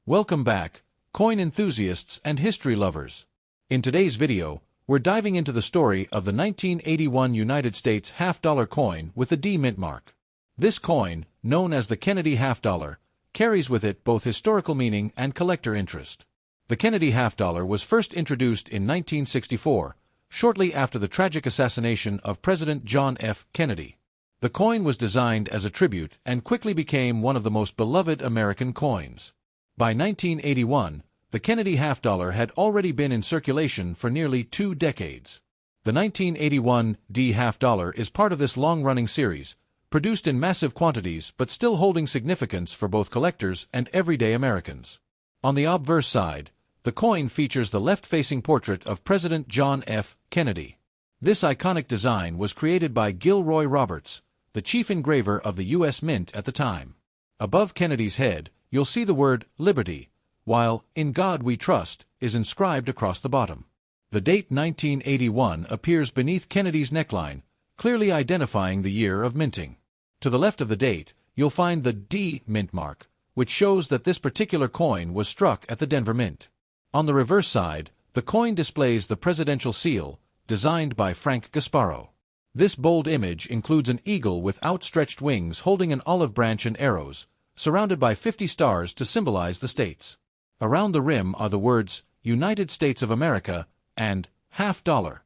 Welcome back, coin enthusiasts and history lovers. In today's video, we're diving into the story of the 1981 United States half-dollar coin with the D mint mark. This coin, known as the Kennedy half-dollar, carries with it both historical meaning and collector interest. The Kennedy half-dollar was first introduced in 1964, shortly after the tragic assassination of President John F. Kennedy. The coin was designed as a tribute and quickly became one of the most beloved American coins. By 1981, the Kennedy half-dollar had already been in circulation for nearly 2 decades. The 1981 D half-dollar is part of this long-running series, produced in massive quantities but still holding significance for both collectors and everyday Americans. On the obverse side, the coin features the left-facing portrait of President John F. Kennedy. This iconic design was created by Gilroy Roberts, the chief engraver of the U.S. Mint at the time. Above Kennedy's head, you'll see the word Liberty, while "In God We Trust" is inscribed across the bottom. The date 1981 appears beneath Kennedy's neckline, clearly identifying the year of minting. To the left of the date, you'll find the D mint mark, which shows that this particular coin was struck at the Denver Mint. On the reverse side, the coin displays the presidential seal, designed by Frank Gasparro. This bold image includes an eagle with outstretched wings holding an olive branch and arrows, surrounded by 50 stars to symbolize the states. Around the rim are the words United States of America and half-dollar.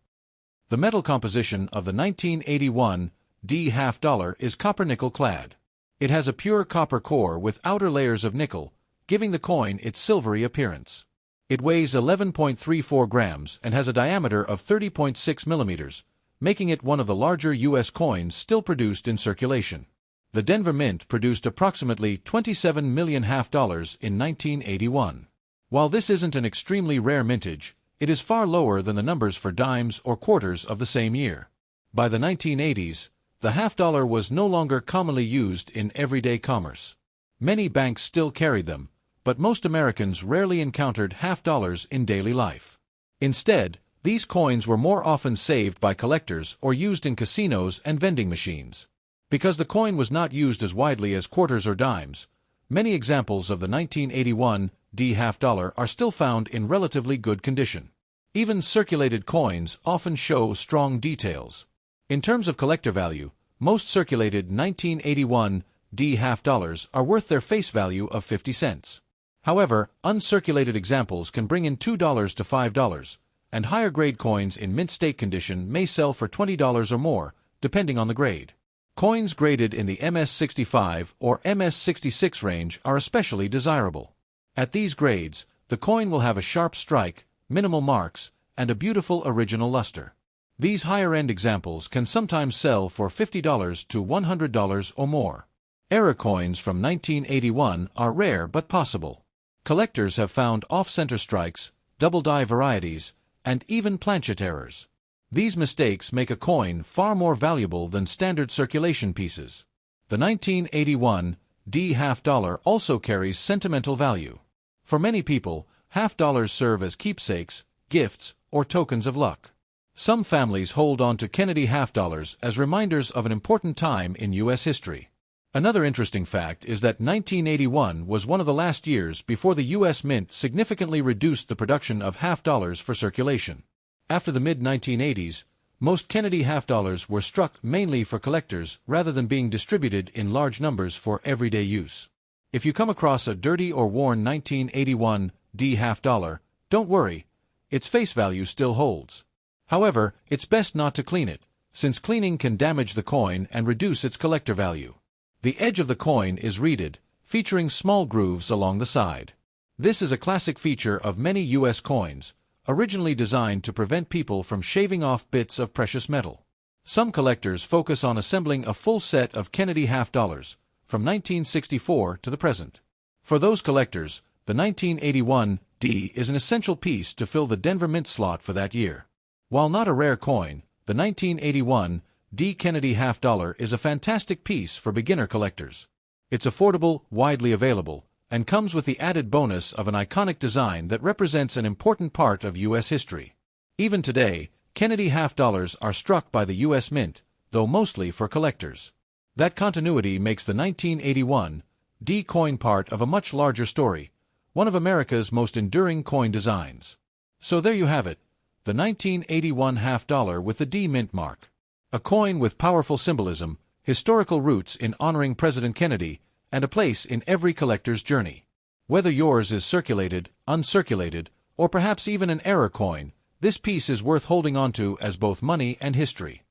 The metal composition of the 1981 D half-dollar is copper-nickel clad. It has a pure copper core with outer layers of nickel, giving the coin its silvery appearance. It weighs 11.34 grams and has a diameter of 30.6 millimeters, making it one of the larger U.S. coins still produced in circulation. The Denver Mint produced approximately 27 million half-dollars in 1981. While this isn't an extremely rare mintage, it is far lower than the numbers for dimes or quarters of the same year. By the 1980s, the half-dollar was no longer commonly used in everyday commerce. Many banks still carried them, but most Americans rarely encountered half-dollars in daily life. Instead, these coins were more often saved by collectors or used in casinos and vending machines. Because the coin was not used as widely as quarters or dimes, many examples of the 1981 D half-dollar are still found in relatively good condition. Even circulated coins often show strong details. In terms of collector value, most circulated 1981 D half-dollars are worth their face value of 50 cents. However, uncirculated examples can bring in $2 to $5, and higher-grade coins in mint state condition may sell for $20 or more, depending on the grade. Coins graded in the MS-65 or MS-66 range are especially desirable. At these grades, the coin will have a sharp strike, minimal marks, and a beautiful original luster. These higher-end examples can sometimes sell for $50 to $100 or more. Error coins from 1981 are rare but possible. Collectors have found off-center strikes, double-die varieties, and even planchet errors. These mistakes make a coin far more valuable than standard circulation pieces. The 1981 D half-dollar also carries sentimental value. For many people, half-dollars serve as keepsakes, gifts, or tokens of luck. Some families hold on to Kennedy half-dollars as reminders of an important time in U.S. history. Another interesting fact is that 1981 was one of the last years before the U.S. Mint significantly reduced the production of half-dollars for circulation. After the mid-1980s, most Kennedy half-dollars were struck mainly for collectors rather than being distributed in large numbers for everyday use. If you come across a dirty or worn 1981 D half-dollar, don't worry, its face value still holds. However, it's best not to clean it, since cleaning can damage the coin and reduce its collector value. The edge of the coin is reeded, featuring small grooves along the side. This is a classic feature of many U.S. coins, originally designed to prevent people from shaving off bits of precious metal. Some collectors focus on assembling a full set of Kennedy half-dollars, from 1964 to the present. For those collectors, the 1981 D is an essential piece to fill the Denver Mint slot for that year. While not a rare coin, the 1981 D Kennedy half-dollar is a fantastic piece for beginner collectors. It's affordable, widely available, and comes with the added bonus of an iconic design that represents an important part of U.S. history. Even today, Kennedy half-dollars are struck by the U.S. Mint, though mostly for collectors. That continuity makes the 1981 D coin part of a much larger story, one of America's most enduring coin designs. So there you have it, the 1981 half dollar with the D mint mark. A coin with powerful symbolism, historical roots in honoring President Kennedy, and a place in every collector's journey. Whether yours is circulated, uncirculated, or perhaps even an error coin, this piece is worth holding onto as both money and history.